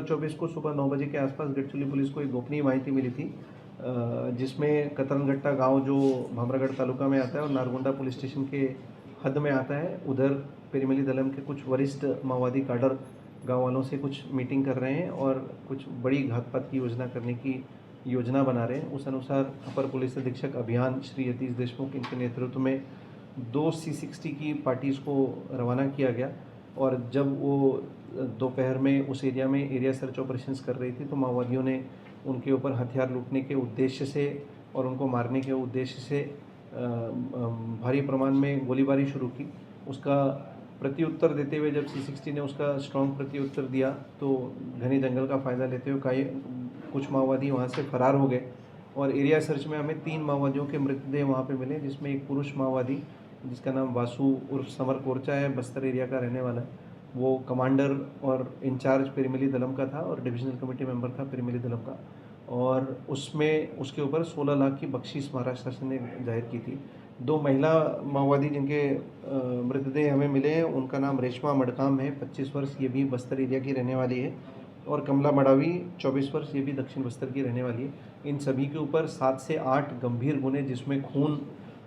24 को सुबह 9 बजे के आसपास गढ़चिरौली पुलिस को एक गोपनीय माहिती मिली थी, जिसमें कतरनगट्टा गांव जो भामरागढ़ तालुका में आता है और नारगोंडा पुलिस स्टेशन के हद में आता है, उधर पेरीमली दलम के कुछ वरिष्ठ माओवादी काडर गांव वालों से कुछ मीटिंग कर रहे हैं और कुछ बड़ी घातपात की योजना करने की योजना बना रहे हैं। उस अनुसार अपर पुलिस अधीक्षक अभियान श्री यतीश देशमुख इनके नेतृत्व में 2 C60 की पार्टीज़ को रवाना किया गया। और जब वो दोपहर में उस एरिया में एरिया सर्च ऑपरेशंस कर रही थी तो माओवादियों ने उनके ऊपर हथियार लूटने के उद्देश्य से और उनको मारने के उद्देश्य से भारी प्रमाण में गोलीबारी शुरू की। उसका प्रत्युत्तर देते हुए जब C60 ने उसका स्ट्रॉन्ग प्रत्युत्तर दिया तो घने जंगल का फ़ायदा लेते हुए कुछ माओवादी वहाँ से फरार हो गए। और एरिया सर्च में हमें 3 माओवादियों के मृतदेह वहाँ पे मिले, जिसमें एक पुरुष माओवादी जिसका नाम वासु उर्फ समर कोरचा है, बस्तर एरिया का रहने वाला है। वो कमांडर और इंचार्ज पेरीमली दलम का था और डिविजनल कमेटी मेंबर था पेरीमली दलम का। और उसमें उसके ऊपर 16 लाख की बख्शीश महाराष्ट्र शासन ने जाहिर की थी। 2 महिला माओवादी जिनके मृतदेह हमें मिले हैं, उनका नाम रेशमा मडकाम है, 25 वर्ष, ये भी बस्तर एरिया की रहने वाली है, और कमला मडावी 24 वर्ष, ये भी दक्षिण बस्तर की रहने वाली है। इन सभी के ऊपर 7 से 8 गंभीर गुने जिसमें खून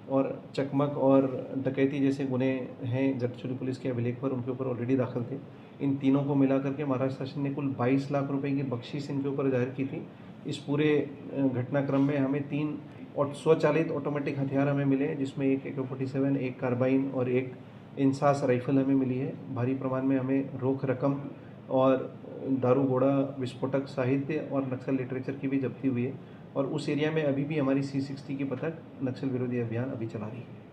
और चकमक और डकैती जैसे गुने हैं गढ़चिरौली पुलिस के अभिलेख पर उनके ऊपर ऑलरेडी दाखिल थे। इन तीनों को मिला करके महाराष्ट्र शासन ने कुल 22 लाख रुपए की बख्शीश इनके ऊपर जाहिर की थी। इस पूरे घटनाक्रम में हमें 3 और स्वचालित ऑटोमेटिक हथियार हमें मिले, जिसमें एक AK-47, एक कार्बाइन और एक इंसास राइफल हमें मिली है। भारी प्रमाण में हमें रोक रकम और दारू गोड़ा विस्फोटक साहित्य और नक्सल लिटरेचर की भी जब्ती हुई है। और उस एरिया में अभी भी हमारी C60 की पथक नक्सल विरोधी अभियान अभी चला रही है।